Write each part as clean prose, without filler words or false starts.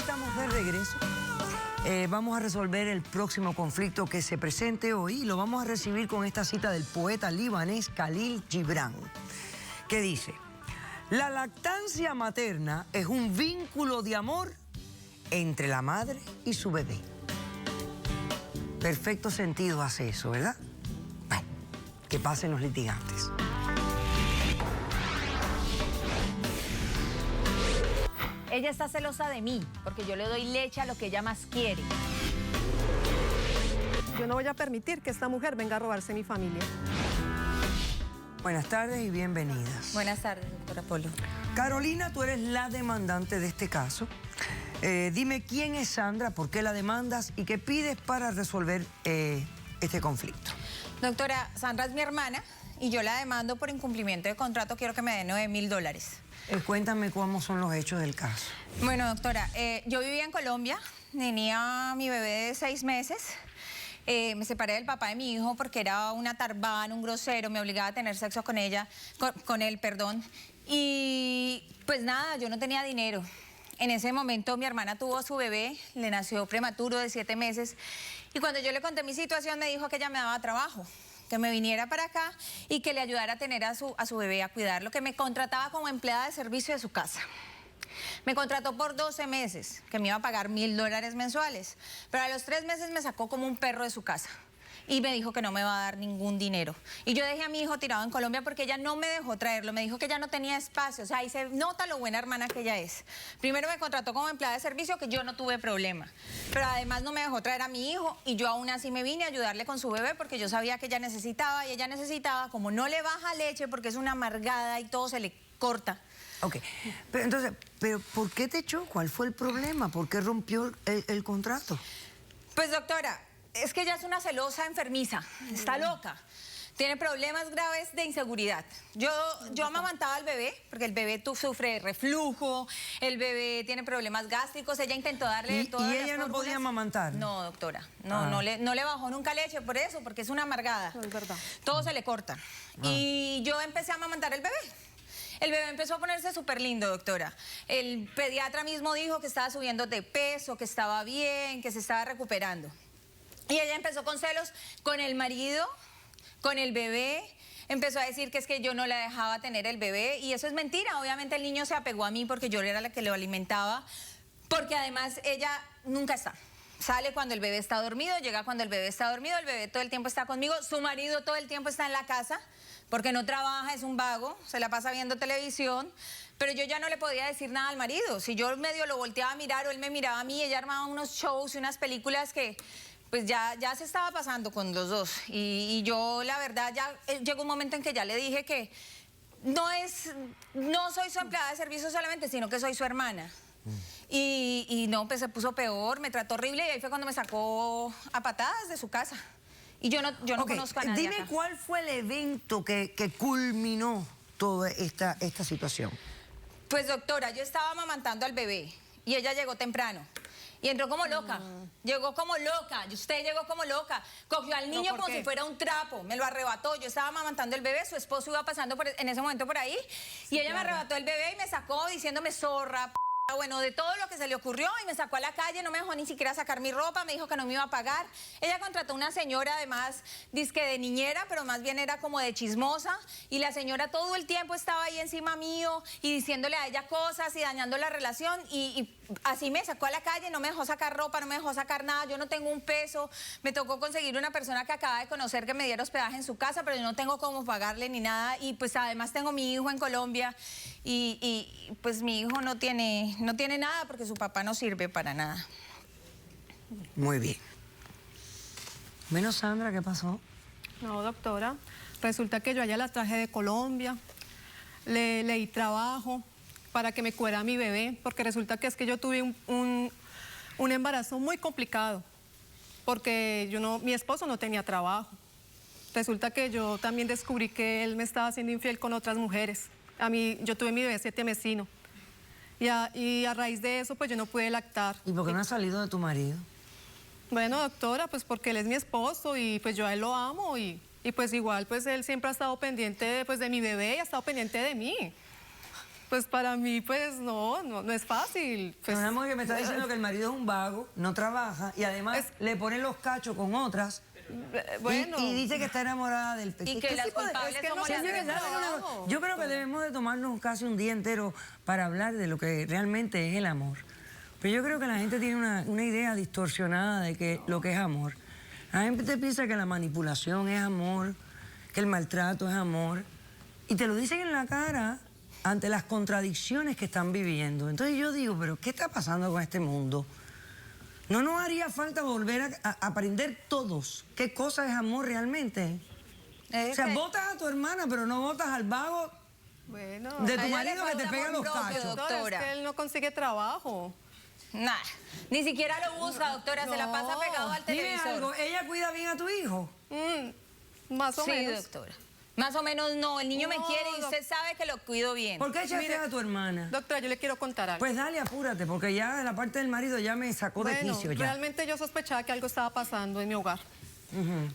estamos de regreso. Vamos a resolver el próximo conflicto que se presente hoy y lo vamos a recibir con esta cita del poeta libanés Khalil Gibran, que dice: la lactancia materna es un vínculo de amor entre la madre y su bebé. Perfecto sentido hace eso, ¿verdad? Bueno, que pasen los litigantes. Ella está celosa de mí, porque yo le doy leche a lo que ella más quiere. Yo no voy a permitir que esta mujer venga a robarse mi familia. Buenas tardes y bienvenidas. Buenas tardes, doctora Polo. Carolina, tú eres la demandante de este caso. Dime quién es Sandra, por qué la demandas y qué pides para resolver este conflicto. Doctora, Sandra es mi hermana y yo la demando por incumplimiento de contrato. Quiero que me dé $9.000. Cuéntame cómo son los hechos del caso. Bueno, doctora, yo vivía en Colombia, tenía mi bebé de 6 meses. Me separé del papá de mi hijo porque era una tarbán, un grosero, me obligaba a tener sexo con él. Y pues nada, yo no tenía dinero. En ese momento mi hermana tuvo a su bebé, le nació prematuro de 7 meses. Y cuando yo le conté mi situación me dijo que ella me daba trabajo, que me viniera para acá y que le ayudara a tener a su bebé, a cuidarlo, que me contrataba como empleada de servicio de su casa. Me contrató por 12 meses, que me iba a pagar $1.000 mensuales. Pero a los 3 meses me sacó como un perro de su casa y me dijo que no me va a dar ningún dinero. Y yo dejé a mi hijo tirado en Colombia porque ella no me dejó traerlo. Me dijo que ella no tenía espacio. O sea, ahí se nota lo buena hermana que ella es. Primero me contrató como empleada de servicio, que yo no tuve problema. Pero además no me dejó traer a mi hijo y yo aún así me vine a ayudarle con su bebé porque yo sabía que ella necesitaba, y ella necesitaba, como no le baja leche porque es una amargada y todo se le corta. Ok, pero entonces, ¿por qué te echó? ¿Cuál fue el problema? ¿Por qué rompió el contrato? Pues doctora, es que ella es una celosa enfermiza, está loca. Tiene problemas graves de inseguridad. Yo amamantaba al bebé, porque el bebé sufre de reflujo, el bebé tiene problemas gástricos, ella intentó darle todas las ¿Y ella no fórmulas. podía amamantar? No, doctora, no le bajó nunca leche por eso, porque es una amargada. No, es verdad. Todo se le corta. Y yo empecé a amamantar el bebé. El bebé empezó a ponerse súper lindo, doctora. El pediatra mismo dijo que estaba subiendo de peso, que estaba bien, que se estaba recuperando. Y ella empezó con celos con el marido, con el bebé. Empezó a decir que es que yo no la dejaba tener el bebé. Y eso es mentira. Obviamente el niño se apegó a mí porque yo era la que lo alimentaba. Porque además ella nunca está. Sale cuando el bebé está dormido, llega cuando el bebé está dormido. El bebé todo el tiempo está conmigo. Su marido todo el tiempo está en la casa porque no trabaja, es un vago, se la pasa viendo televisión. Pero yo ya no le podía decir nada al marido. Si yo medio lo volteaba a mirar o él me miraba a mí, ella armaba unos shows y unas películas que pues ya se estaba pasando con los dos. Y yo, la verdad, ya llegó un momento en que ya le dije que no soy su empleada de servicio solamente, sino que soy su hermana. Y no, pues se puso peor, me trató horrible y ahí fue cuando me sacó a patadas de su casa. Y yo no conozco a nadie Dime acá. cuál fue el evento que culminó toda esta situación. Pues doctora, yo estaba amamantando al bebé y ella llegó temprano. Y entró como loca, llegó como loca, y usted llegó como loca, cogió al niño como si fuera un trapo, me lo arrebató, yo estaba amamantando el bebé, su esposo iba pasando en ese momento por ahí, y ella me arrebató el bebé y me sacó diciéndome zorra, bueno, de todo lo que se le ocurrió, y me sacó a la calle, no me dejó ni siquiera sacar mi ropa, me dijo que no me iba a pagar. Ella contrató una señora, además, dizque de niñera, pero más bien era como de chismosa, y la señora todo el tiempo estaba ahí encima mío, y diciéndole a ella cosas, y dañando la relación, y así me sacó a la calle, no me dejó sacar ropa, no me dejó sacar nada, yo no tengo un peso, me tocó conseguir una persona que acaba de conocer que me diera hospedaje en su casa, pero yo no tengo cómo pagarle ni nada, y pues además tengo mi hijo en Colombia, y pues mi hijo no tiene nada porque su papá no sirve para nada. Muy bien. Bueno, Sandra, ¿qué pasó? No, doctora, resulta que yo allá la traje de Colombia, le di trabajo para que me cuidara a mi bebé, porque resulta que es que yo tuve un embarazo muy complicado, porque mi esposo no tenía trabajo. Resulta que yo también descubrí que él me estaba haciendo infiel con otras mujeres. Yo tuve mi bebé 7 mesino. Y a raíz de eso, pues yo no pude lactar. ¿Y por qué no has salido de tu marido? Bueno, doctora, pues porque él es mi esposo y pues yo a él lo amo y pues igual, pues él siempre ha estado pendiente de mi bebé y ha estado pendiente de mí. Pues para mí, pues no es fácil. Pues, Una mujer que me está diciendo que el marido es un vago, no trabaja y además le pone los cachos con otras. bueno. Y dice que está enamorada del Y que las culpables somos las Señores, mujeres. yo creo que debemos de tomarnos casi un día entero para hablar de lo que realmente es el amor. Pero yo creo que la gente tiene una idea distorsionada de que lo que es amor. La gente piensa que la manipulación es amor, que el maltrato es amor. Y te lo dicen en la cara ante las contradicciones que están viviendo. Entonces yo digo, pero ¿qué está pasando con este mundo? ¿No nos haría falta volver a aprender todos qué cosa es amor realmente? O sea, votas a tu hermana, pero no votas al vago Bueno, de a tu ella marido le que te falta pega amor los propio, cachos. doctora, es que él no consigue trabajo. Nah, ni siquiera lo busca, doctora, se la pasa pegado al Dime televisor. algo, ¿ella cuida bien a tu hijo? Más o Sí, menos. doctora. Más o menos no, el niño me No, quiere y usted sabe que lo cuido bien. ¿Por qué echaste Mire, a tu hermana? Doctora, yo le quiero contar algo. Pues dale, apúrate, porque ya de la parte del marido ya me sacó de Bueno, quicio ya. realmente yo sospechaba que algo estaba pasando en mi hogar.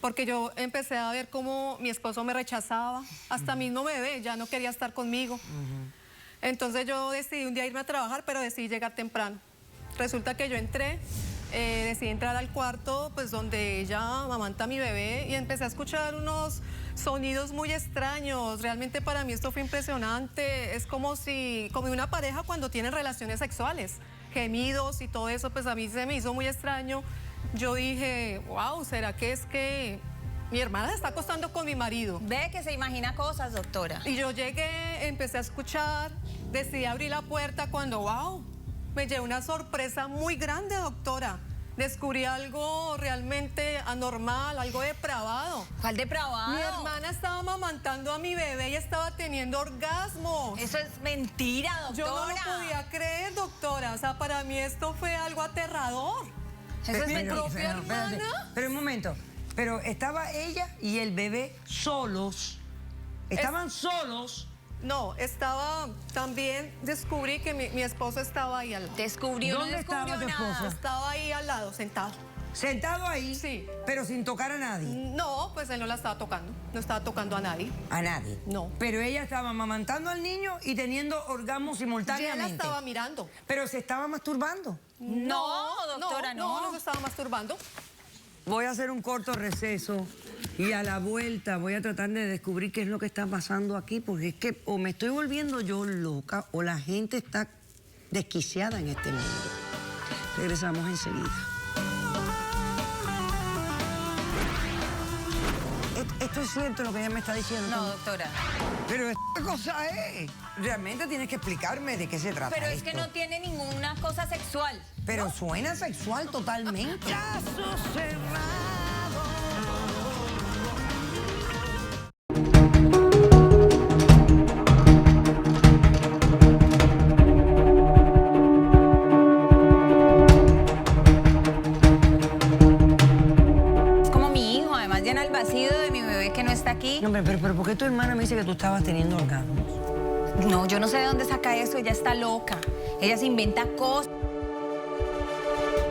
Porque yo empecé a ver cómo mi esposo me rechazaba, hasta mismo bebé, ya no quería estar conmigo. Entonces yo decidí un día irme a trabajar, pero decidí llegar temprano. Resulta que yo entré, decidí entrar al cuarto, pues donde ella amamanta a mi bebé y empecé a escuchar unos sonidos muy extraños. Realmente para mí esto fue impresionante. Es como una pareja cuando tienen relaciones sexuales, gemidos y todo eso, pues a mí se me hizo muy extraño. Yo dije, wow, ¿será que es que mi hermana se está acostando con mi marido? Ve que se imagina cosas, doctora. Y yo llegué, empecé a escuchar, decidí abrir la puerta cuando, wow, me llevé una sorpresa muy grande, doctora. Descubrí algo realmente anormal, algo depravado. ¿Cuál depravado? Mi hermana estaba amamantando a mi bebé y estaba teniendo orgasmos. Eso es mentira, doctora. Yo no lo podía creer, doctora. O sea, para mí esto fue algo aterrador. Eso es mi mentira. propia hermana. Pero un momento, pero estaba ella y el bebé solos. Estaban solos. No, también descubrí que mi esposo estaba ahí al lado. Descubrió, no ¿Dónde descubrió estaba tu nada. esposo? Estaba ahí al lado, sentado. Sentado ahí, Sí. pero sin tocar a nadie. No, pues él no la estaba tocando. No estaba tocando a nadie. A nadie. No. Pero ella estaba amamantando al niño y teniendo orgasmos Ya la simultáneamente. estaba mirando. Pero se estaba masturbando. No, doctora, no. No se estaba masturbando. Voy a hacer un corto receso y a la vuelta voy a tratar de descubrir qué es lo que está pasando aquí, porque es que o me estoy volviendo yo loca o la gente está desquiciada en este mundo. Regresamos enseguida. Esto es cierto lo que ella me está diciendo. No, doctora. Pero esta cosa es. Realmente tienes que explicarme de qué se trata. Pero es que esto. no tiene ninguna cosa sexual. Pero suena sexual totalmente. Caso cerrado. Es como mi hijo, además llena el vacío de mi bebé que no está aquí. No, pero ¿por qué tu hermana me dice que tú estabas teniendo orgasmos? No, yo no sé de dónde saca eso, ella está loca. Ella se inventa cosas.